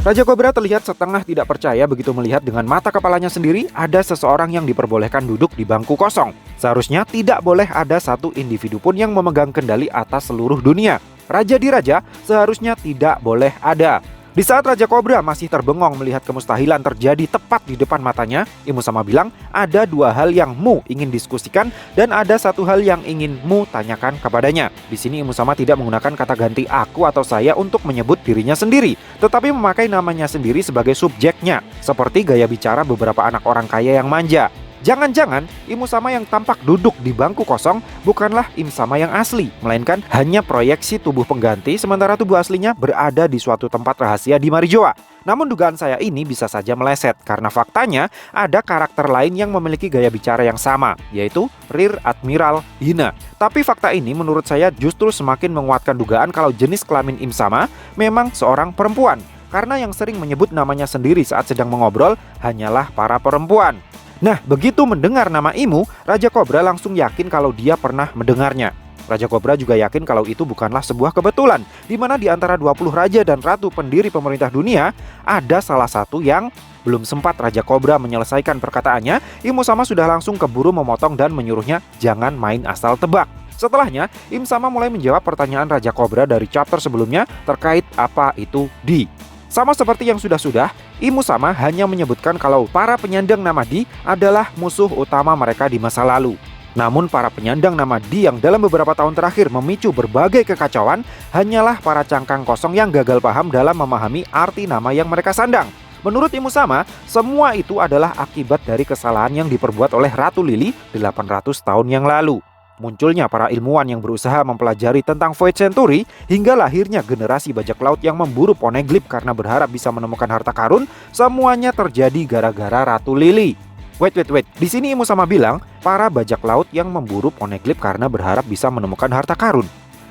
Raja Kobra terlihat setengah tidak percaya begitu melihat dengan mata kepalanya sendiri ada seseorang yang diperbolehkan duduk di bangku kosong. Seharusnya tidak boleh ada satu individu pun yang memegang kendali atas seluruh dunia. Raja di raja seharusnya tidak boleh ada. Di saat Raja Kobra masih terbengong melihat kemustahilan terjadi tepat di depan matanya, Imu Sama bilang ada dua hal yang Mu ingin diskusikan dan ada satu hal yang ingin Mu tanyakan kepadanya. Di sini Imu Sama tidak menggunakan kata ganti aku atau saya untuk menyebut dirinya sendiri, tetapi memakai namanya sendiri sebagai subjeknya, seperti gaya bicara beberapa anak orang kaya yang manja. Jangan-jangan Imu Sama yang tampak duduk di bangku kosong bukanlah Im Sama yang asli, melainkan hanya proyeksi tubuh pengganti sementara tubuh aslinya berada di suatu tempat rahasia di Marijoa. Namun dugaan saya ini bisa saja meleset karena faktanya ada karakter lain yang memiliki gaya bicara yang sama, yaitu Rear Admiral Hina. Tapi fakta ini menurut saya justru semakin menguatkan dugaan kalau jenis kelamin Im Sama memang seorang perempuan, karena yang sering menyebut namanya sendiri saat sedang mengobrol hanyalah para perempuan. Nah, begitu mendengar nama Imu, Raja Kobra langsung yakin kalau dia pernah mendengarnya. Raja Kobra juga yakin kalau itu bukanlah sebuah kebetulan, di mana di antara 20 raja dan ratu pendiri pemerintah dunia, ada salah satu yang belum sempat Raja Kobra menyelesaikan perkataannya, Imu Sama sudah langsung keburu memotong dan menyuruhnya jangan main asal tebak. Setelahnya, Im Sama mulai menjawab pertanyaan Raja Kobra dari chapter sebelumnya terkait apa itu Di. Sama seperti yang sudah-sudah, Imu Sama hanya menyebutkan kalau para penyandang nama Di adalah musuh utama mereka di masa lalu. Namun para penyandang nama Di yang dalam beberapa tahun terakhir memicu berbagai kekacauan hanyalah para cangkang kosong yang gagal paham dalam memahami arti nama yang mereka sandang. Menurut Imu Sama, semua itu adalah akibat dari kesalahan yang diperbuat oleh Ratu Lili 800 tahun yang lalu. Munculnya para ilmuwan yang berusaha mempelajari tentang Void Century hingga lahirnya generasi bajak laut yang memburu Poneglyph karena berharap bisa menemukan harta karun, semuanya terjadi gara-gara Ratu Lili. Wait. Di sini Imu Sama bilang para bajak laut yang memburu Poneglyph karena berharap bisa menemukan harta karun.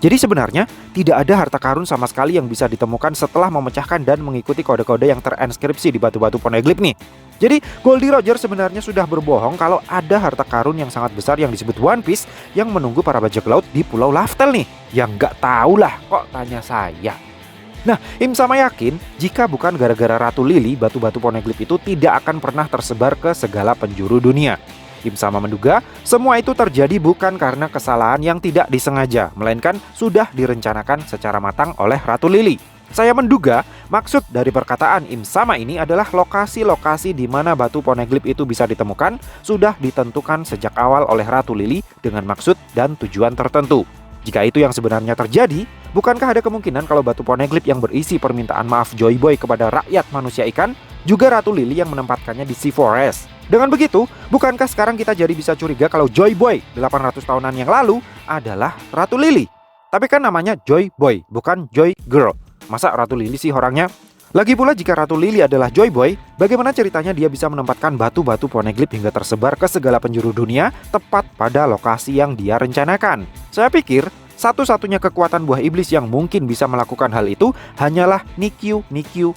Jadi sebenarnya tidak ada harta karun sama sekali yang bisa ditemukan setelah memecahkan dan mengikuti kode-kode yang terenskripsi di batu-batu Poneglyph nih. Jadi Goldie Roger sebenarnya sudah berbohong kalau ada harta karun yang sangat besar yang disebut One Piece yang menunggu para bajak laut di Pulau Laftel nih. Yang nggak tahu lah, kok tanya saya. Nah, Im Sama yakin jika bukan gara-gara Ratu Lili, batu-batu Poneglyph itu tidak akan pernah tersebar ke segala penjuru dunia. Im Sama menduga semua itu terjadi bukan karena kesalahan yang tidak disengaja, melainkan sudah direncanakan secara matang oleh Ratu Lili. Saya menduga maksud dari perkataan Im Sama ini adalah lokasi-lokasi di mana batu Poneglyph itu bisa ditemukan sudah ditentukan sejak awal oleh Ratu Lili dengan maksud dan tujuan tertentu. Jika itu yang sebenarnya terjadi, bukankah ada kemungkinan kalau batu Poneglyph yang berisi permintaan maaf Joy Boy kepada rakyat manusia ikan juga Ratu Lili yang menempatkannya di Sea Forest? Dengan begitu, bukankah sekarang kita jadi bisa curiga kalau Joy Boy 800 tahunan yang lalu adalah Ratu Lili? Tapi kan namanya Joy Boy, bukan Joy Girl. Masa Ratu Lili sih orangnya? Lagi pula jika Ratu Lili adalah Joy Boy, bagaimana ceritanya dia bisa menempatkan batu-batu Poneglyph hingga tersebar ke segala penjuru dunia tepat pada lokasi yang dia rencanakan? Saya pikir satu-satunya kekuatan buah iblis yang mungkin bisa melakukan hal itu hanyalah Nikyu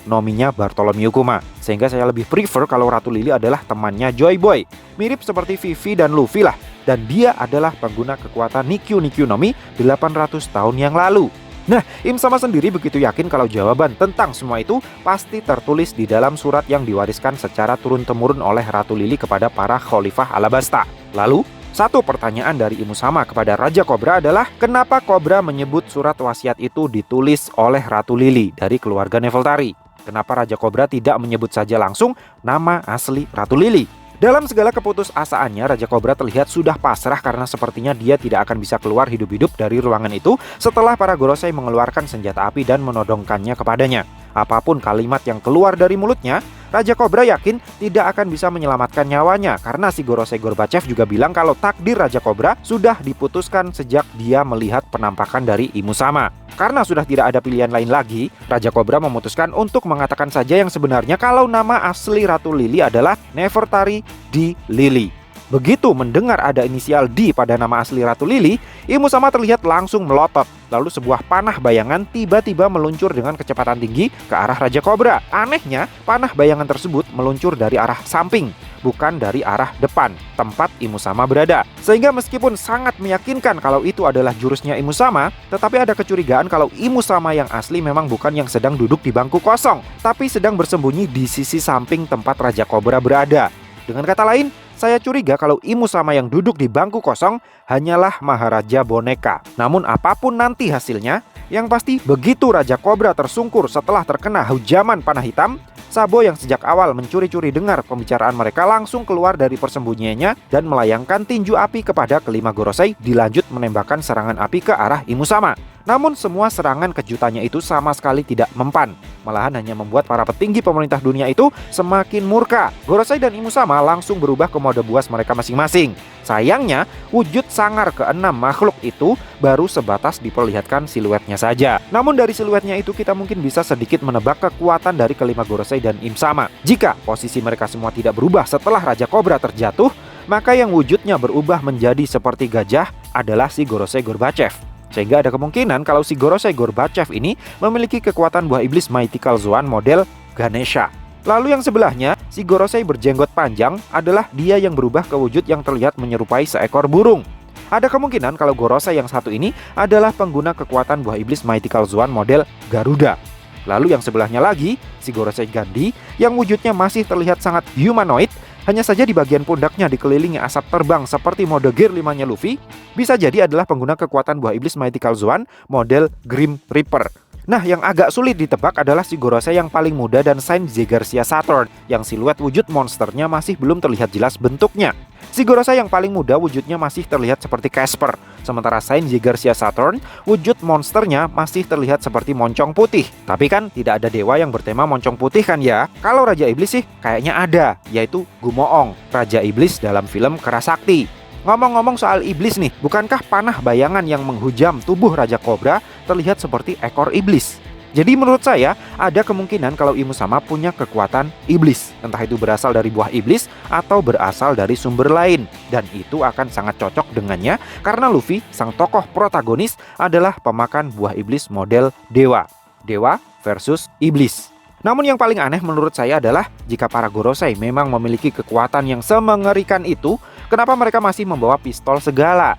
nominya Bartholomew Kuma. Sehingga saya lebih prefer kalau Ratu Lili adalah temannya Joy Boy. Mirip seperti Vivi dan Luffy lah. Dan dia adalah pengguna kekuatan Nikyu nomi 800 tahun yang lalu. Nah, Im Sama sendiri begitu yakin kalau jawaban tentang semua itu pasti tertulis di dalam surat yang diwariskan secara turun-temurun oleh Ratu Lili kepada para Khalifah Alabasta. Lalu, satu pertanyaan dari Imu Sama kepada Raja Kobra adalah kenapa Kobra menyebut surat wasiat itu ditulis oleh Ratu Lili dari keluarga Nefeltari? Kenapa Raja Kobra tidak menyebut saja langsung nama asli Ratu Lili? Dalam segala keputusasaannya, Raja Kobra terlihat sudah pasrah karena sepertinya dia tidak akan bisa keluar hidup-hidup dari ruangan itu setelah para Gorosei mengeluarkan senjata api dan menodongkannya kepadanya. Apapun kalimat yang keluar dari mulutnya, Raja Kobra yakin tidak akan bisa menyelamatkan nyawanya karena si Gorosei Gorbachev juga bilang kalau takdir Raja Kobra sudah diputuskan sejak dia melihat penampakan dari Imu Sama. Karena sudah tidak ada pilihan lain lagi, Raja Kobra memutuskan untuk mengatakan saja yang sebenarnya kalau nama asli Ratu Lili adalah Nefertari di Lili. Begitu mendengar ada inisial D pada nama asli Ratu Lili, Imu Sama terlihat langsung melotot. Lalu sebuah panah bayangan tiba-tiba meluncur dengan kecepatan tinggi ke arah Raja Kobra. Anehnya, panah bayangan tersebut meluncur dari arah samping. bukan dari arah depan, tempat Imusama berada. Sehingga meskipun sangat meyakinkan kalau itu adalah jurusnya Imusama, tetapi ada kecurigaan kalau Imusama yang asli memang bukan yang sedang duduk di bangku kosong, tapi sedang bersembunyi di sisi samping tempat Raja Kobra berada. Dengan kata lain, saya curiga kalau Imusama yang duduk di bangku kosong hanyalah Maharaja Boneka. Namun apapun nanti hasilnya, yang pasti begitu Raja Kobra tersungkur setelah terkena hujaman panah hitam, Sabo yang sejak awal mencuri-curi dengar pembicaraan mereka langsung keluar dari persembunyiannya dan melayangkan tinju api kepada kelima Gorosei, dilanjut menembakkan serangan api ke arah Imusama. Namun semua serangan kejutannya itu sama sekali tidak mempan, malahan hanya membuat para petinggi pemerintah dunia itu semakin murka. Gorosei dan Imusama langsung berubah ke mode buas mereka masing-masing. Sayangnya, wujud sangar keenam makhluk itu baru sebatas diperlihatkan siluetnya saja. Namun dari siluetnya itu kita mungkin bisa sedikit menebak kekuatan dari kelima Gorosei dan Imsama. Jika posisi mereka semua tidak berubah setelah Raja Kobra terjatuh, maka yang wujudnya berubah menjadi seperti gajah adalah si Gorosei Gorbachev. Sehingga ada kemungkinan kalau si Gorosei Gorbachev ini memiliki kekuatan buah iblis Mythical Zoan model Ganesha. Lalu yang sebelahnya, si Gorosei berjenggot panjang adalah dia yang berubah ke wujud yang terlihat menyerupai seekor burung. Ada kemungkinan kalau Gorosei yang satu ini adalah pengguna kekuatan buah iblis Mythical Zoan model Garuda. Lalu yang sebelahnya lagi, si Gorosei Gandhi yang wujudnya masih terlihat sangat humanoid, hanya saja di bagian pundaknya dikelilingi asap terbang seperti mode Gear 5-nya Luffy, bisa jadi adalah pengguna kekuatan buah iblis Mythical Zoan model Grim Reaper. Nah, yang agak sulit ditebak adalah si Gorosei yang paling muda dan Saint Zegarcia Saturn, yang siluet wujud monsternya masih belum terlihat jelas bentuknya. Si Gorosei yang paling muda wujudnya masih terlihat seperti Casper, sementara Saint Zegarcia Saturn wujud monsternya masih terlihat seperti moncong putih. Tapi kan tidak ada dewa yang bertema moncong putih kan ya? Kalau Raja Iblis sih kayaknya ada, yaitu Gumoong, Raja Iblis dalam film Kerasakti. Ngomong-ngomong soal iblis nih, bukankah panah bayangan yang menghujam tubuh Raja Kobra terlihat seperti ekor iblis? Jadi menurut saya, ada kemungkinan kalau Imusama punya kekuatan iblis. Entah itu berasal dari buah iblis atau berasal dari sumber lain. Dan itu akan sangat cocok dengannya karena Luffy, sang tokoh protagonis, adalah pemakan buah iblis model dewa. Dewa versus iblis. Namun yang paling aneh menurut saya adalah jika para Gorosei memang memiliki kekuatan yang semengerikan itu, kenapa mereka masih membawa pistol segala?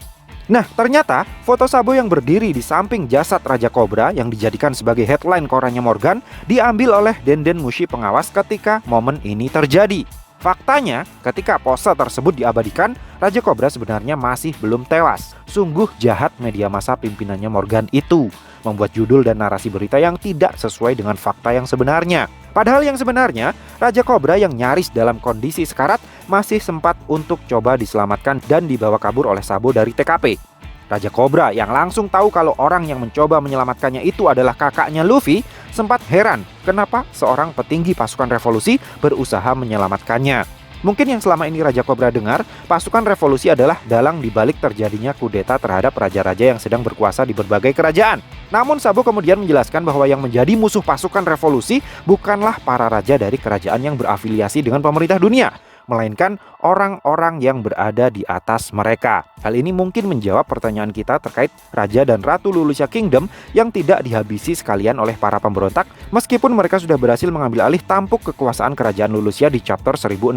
Nah, ternyata foto Sabo yang berdiri di samping jasad Raja Kobra yang dijadikan sebagai headline korannya Morgan diambil oleh Denden Mushi pengawas ketika momen ini terjadi. Faktanya, ketika pose tersebut diabadikan, Raja Kobra sebenarnya masih belum tewas. Sungguh jahat media massa pimpinannya Morgan itu, membuat judul dan narasi berita yang tidak sesuai dengan fakta yang sebenarnya. Padahal yang sebenarnya, Raja Kobra yang nyaris dalam kondisi sekarat masih sempat untuk coba diselamatkan dan dibawa kabur oleh Sabo dari TKP. Raja Kobra yang langsung tahu kalau orang yang mencoba menyelamatkannya itu adalah kakaknya Luffy, sempat heran kenapa seorang petinggi pasukan revolusi berusaha menyelamatkannya. Mungkin yang selama ini Raja Kobra dengar, pasukan revolusi adalah dalang dibalik terjadinya kudeta terhadap raja-raja yang sedang berkuasa di berbagai kerajaan. Namun Sabo kemudian menjelaskan bahwa yang menjadi musuh pasukan revolusi bukanlah para raja dari kerajaan yang berafiliasi dengan pemerintah dunia, melainkan orang-orang yang berada di atas mereka. Hal ini mungkin menjawab pertanyaan kita terkait Raja dan Ratu Lulusia Kingdom yang tidak dihabisi sekalian oleh para pemberontak meskipun mereka sudah berhasil mengambil alih tampuk kekuasaan kerajaan Lulusia di chapter 1060.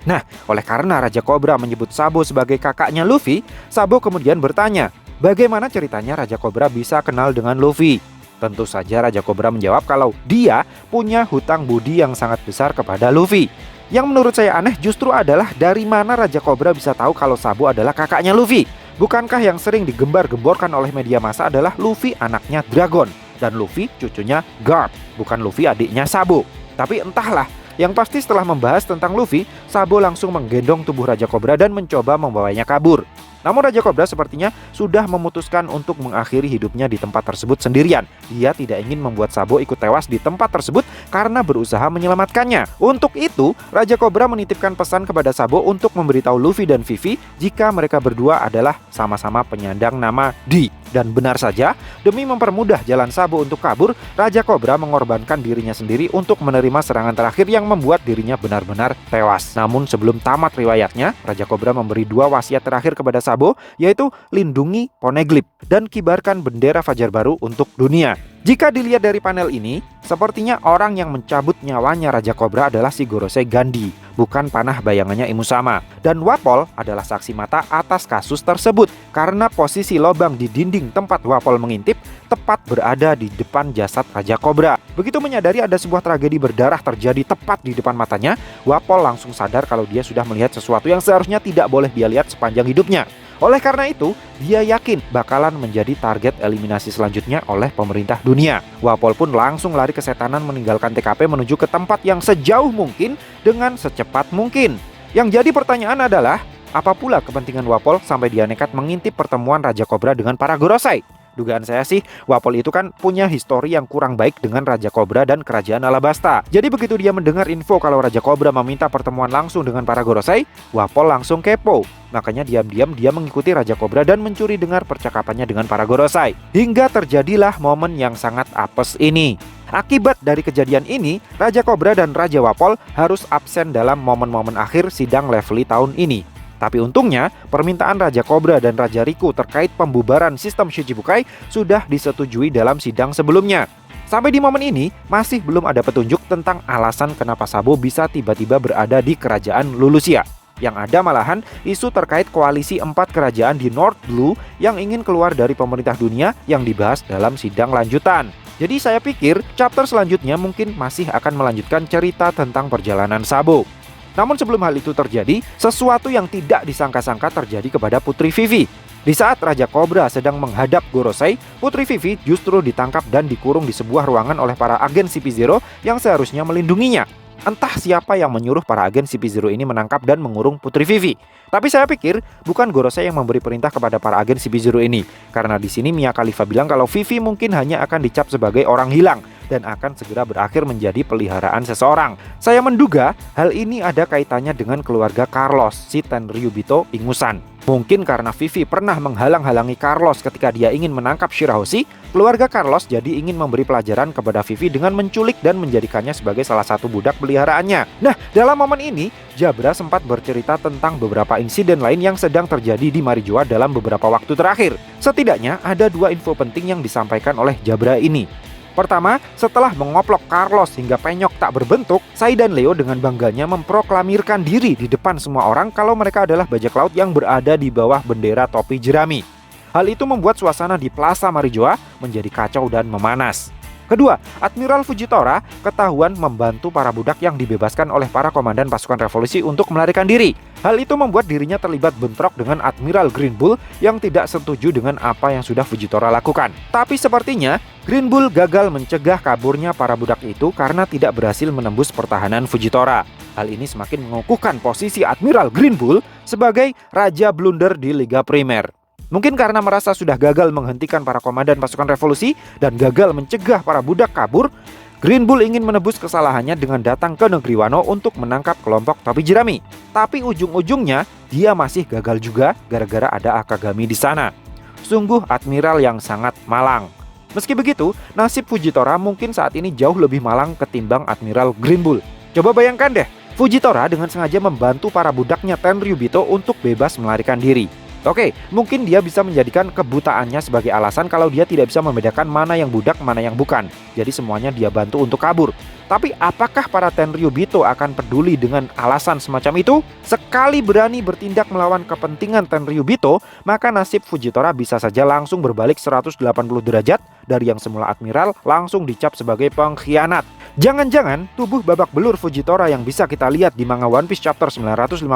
Nah, oleh karena Raja Kobra menyebut Sabo sebagai kakaknya Luffy, Sabo kemudian bertanya, bagaimana ceritanya Raja Kobra bisa kenal dengan Luffy? Tentu saja Raja Kobra menjawab kalau dia punya hutang budi yang sangat besar kepada Luffy. Yang menurut saya aneh justru adalah dari mana Raja Kobra bisa tahu kalau Sabo adalah kakaknya Luffy. Bukankah yang sering digembar-gemborkan oleh media massa adalah Luffy anaknya Dragon dan Luffy cucunya Garp, bukan Luffy adiknya Sabo. Tapi entahlah, yang pasti setelah membahas tentang Luffy, Sabo langsung menggendong tubuh Raja Kobra dan mencoba membawanya kabur. Namun Raja Kobra sepertinya sudah memutuskan untuk mengakhiri hidupnya di tempat tersebut sendirian. Dia tidak ingin membuat Sabo ikut tewas di tempat tersebut karena berusaha menyelamatkannya. Untuk itu, Raja Kobra menitipkan pesan kepada Sabo untuk memberitahu Luffy dan Vivi jika mereka berdua adalah sama-sama penyandang nama D. Dan benar saja, demi mempermudah jalan Sabo untuk kabur, Raja Kobra mengorbankan dirinya sendiri untuk menerima serangan terakhir yang membuat dirinya benar-benar tewas. Namun sebelum tamat riwayatnya, Raja Kobra memberi dua wasiat terakhir kepada Sabo, yaitu lindungi Poneglyph dan kibarkan bendera Fajar Baru untuk dunia. Jika dilihat dari panel ini, sepertinya orang yang mencabut nyawanya Raja Kobra adalah si Gorosei Gandhi, bukan panah bayangannya Imusama. Dan Wapol adalah saksi mata atas kasus tersebut, karena posisi lobang di dinding tempat Wapol mengintip tepat berada di depan jasad Raja Kobra. Begitu menyadari ada sebuah tragedi berdarah terjadi tepat di depan matanya, Wapol langsung sadar kalau dia sudah melihat sesuatu yang seharusnya tidak boleh dia lihat sepanjang hidupnya. Oleh karena itu, dia yakin bakalan menjadi target eliminasi selanjutnya oleh pemerintah dunia. Wapol pun langsung lari kesetanan meninggalkan TKP menuju ke tempat yang sejauh mungkin dengan secepat mungkin. Yang jadi pertanyaan adalah, apa pula kepentingan Wapol sampai dia nekat mengintip pertemuan Raja Kobra dengan para Gorosei? Dugaan saya sih, Wapol itu kan punya histori yang kurang baik dengan Raja Kobra dan Kerajaan Alabasta. Jadi begitu dia mendengar info kalau Raja Kobra meminta pertemuan langsung dengan para Gorosei, Wapol langsung kepo. Makanya diam-diam dia mengikuti Raja Kobra dan mencuri dengar percakapannya dengan para Gorosei. Hingga terjadilah momen yang sangat apes ini. Akibat dari kejadian ini, Raja Kobra dan Raja Wapol harus absen dalam momen-momen akhir sidang Levely tahun ini. Tapi untungnya, permintaan Raja Kobra dan Raja Riku terkait pembubaran sistem Shichibukai sudah disetujui dalam sidang sebelumnya. Sampai di momen ini, masih belum ada petunjuk tentang alasan kenapa Sabo bisa tiba-tiba berada di kerajaan Lulusia. Yang ada malahan isu terkait koalisi 4 kerajaan di North Blue yang ingin keluar dari pemerintah dunia yang dibahas dalam sidang lanjutan. Jadi saya pikir chapter selanjutnya mungkin masih akan melanjutkan cerita tentang perjalanan Sabo. Namun sebelum hal itu terjadi, sesuatu yang tidak disangka-sangka terjadi kepada Putri Vivi. Di saat Raja Kobra sedang menghadap Gorosei, Putri Vivi justru ditangkap dan dikurung di sebuah ruangan oleh para agen CP0 yang seharusnya melindunginya. Entah siapa yang menyuruh para agen CP0 ini menangkap dan mengurung Putri Vivi. Tapi saya pikir bukan Gorosei yang memberi perintah kepada para agen CP0 ini. Karena di sini Mia Khalifa bilang kalau Vivi mungkin hanya akan dicap sebagai orang hilang dan akan segera berakhir menjadi peliharaan seseorang. Saya menduga hal ini ada kaitannya dengan keluarga Carlos, si Tenryubito Ingusan. Mungkin karena Vivi pernah menghalang-halangi Carlos ketika dia ingin menangkap Shirahoshi, keluarga Carlos jadi ingin memberi pelajaran kepada Vivi dengan menculik dan menjadikannya sebagai salah satu budak peliharaannya. Nah, dalam momen ini, Jabra sempat bercerita tentang beberapa insiden lain yang sedang terjadi di Marijoa dalam beberapa waktu terakhir. Setidaknya ada 2 info penting yang disampaikan oleh Jabra ini. Pertama, setelah mengoplok Carlos hingga penyok tak berbentuk, Sai dan Leo dengan bangganya memproklamirkan diri di depan semua orang kalau mereka adalah bajak laut yang berada di bawah bendera topi jerami. Hal itu membuat suasana di Plaza Marijoa menjadi kacau dan memanas. Kedua, Admiral Fujitora ketahuan membantu para budak yang dibebaskan oleh para komandan pasukan revolusi untuk melarikan diri. Hal itu membuat dirinya terlibat bentrok dengan Admiral Green Bull yang tidak setuju dengan apa yang sudah Fujitora lakukan. Tapi sepertinya Green Bull gagal mencegah kaburnya para budak itu karena tidak berhasil menembus pertahanan Fujitora. Hal ini semakin mengukuhkan posisi Admiral Green Bull sebagai Raja Blunder di Liga Primer. Mungkin karena merasa sudah gagal menghentikan para komandan pasukan revolusi dan gagal mencegah para budak kabur, Green Bull ingin menebus kesalahannya dengan datang ke negeri Wano untuk menangkap kelompok topi jerami. Tapi ujung-ujungnya dia masih gagal juga gara-gara ada Akagami di sana. Sungguh admiral yang sangat malang. Meski begitu, nasib Fujitora mungkin saat ini jauh lebih malang ketimbang Admiral Green Bull. Coba bayangkan deh, Fujitora dengan sengaja membantu para budaknya Tenryubito untuk bebas melarikan diri. Oke, mungkin dia bisa menjadikan kebutaannya sebagai alasan kalau dia tidak bisa membedakan mana yang budak, mana yang bukan. Jadi semuanya dia bantu untuk kabur. Tapi apakah para Tenryubito akan peduli dengan alasan semacam itu? Sekali berani bertindak melawan kepentingan Tenryubito, maka nasib Fujitora bisa saja langsung berbalik 180 derajat dari yang semula admiral langsung dicap sebagai pengkhianat. Jangan-jangan tubuh babak belur Fujitora yang bisa kita lihat di manga One Piece chapter 957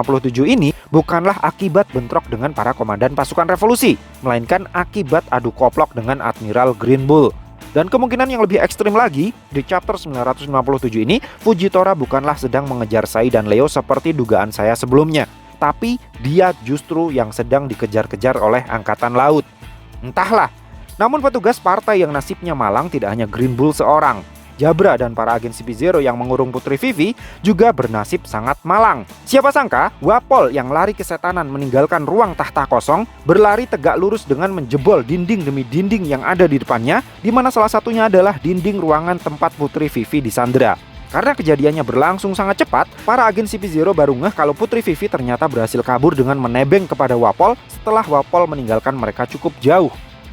ini bukanlah akibat bentrok dengan para komandan pasukan revolusi, melainkan akibat adu koplok dengan Admiral Green Bull. Dan kemungkinan yang lebih ekstrim lagi, di chapter 957 ini Fujitora bukanlah sedang mengejar Sai dan Leo seperti dugaan saya sebelumnya, tapi dia justru yang sedang dikejar-kejar oleh angkatan laut. Entahlah. Namun petugas partai yang nasibnya malang tidak hanya Green Bull seorang. Jabra dan para agen CP0 yang mengurung Putri Vivi juga bernasib sangat malang. Siapa sangka Wapol yang lari kesetanan meninggalkan ruang tahta kosong berlari tegak lurus dengan menjebol dinding demi dinding yang ada di depannya, di mana salah satunya adalah dinding ruangan tempat Putri Vivi disandra. Karena kejadiannya berlangsung sangat cepat, para agen CP0 baru ngeh kalau Putri Vivi ternyata berhasil kabur dengan menebeng kepada Wapol setelah Wapol meninggalkan mereka cukup jauh.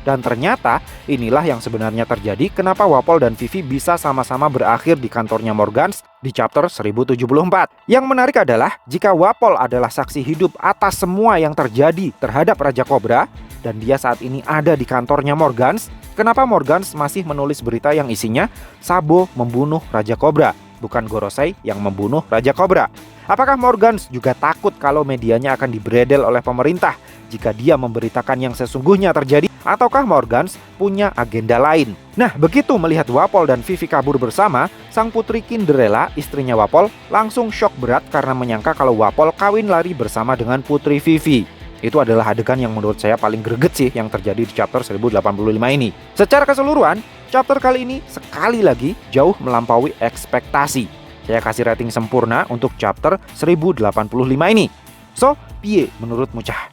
Dan ternyata inilah yang sebenarnya terjadi kenapa Wapol dan Vivi bisa sama-sama berakhir di kantornya Morgans di chapter 1074. Yang menarik adalah jika Wapol adalah saksi hidup atas semua yang terjadi terhadap Raja Kobra dan dia saat ini ada di kantornya Morgans, kenapa Morgans masih menulis berita yang isinya Sabo membunuh Raja Kobra, bukan Gorosei yang membunuh Raja Kobra? Apakah Morgans juga takut kalau medianya akan dibredel oleh pemerintah jika dia memberitakan yang sesungguhnya terjadi? Ataukah Morgans punya agenda lain? Nah, begitu melihat Wapol dan Vivi kabur bersama, sang putri Cinderella, istrinya Wapol, langsung shock berat karena menyangka kalau Wapol kawin lari bersama dengan putri Vivi. Itu adalah adegan yang menurut saya paling greget sih yang terjadi di chapter 1085 ini. Secara keseluruhan, chapter kali ini sekali lagi jauh melampaui ekspektasi. Saya kasih rating sempurna untuk chapter 1085 ini. So, piye menurutmu Cah?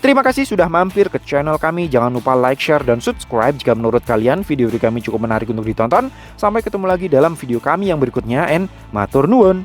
Terima kasih sudah mampir ke channel kami. Jangan lupa like, share, dan subscribe jika menurut kalian video kami cukup menarik untuk ditonton. Sampai ketemu lagi dalam video kami yang berikutnya, and matur nuwun.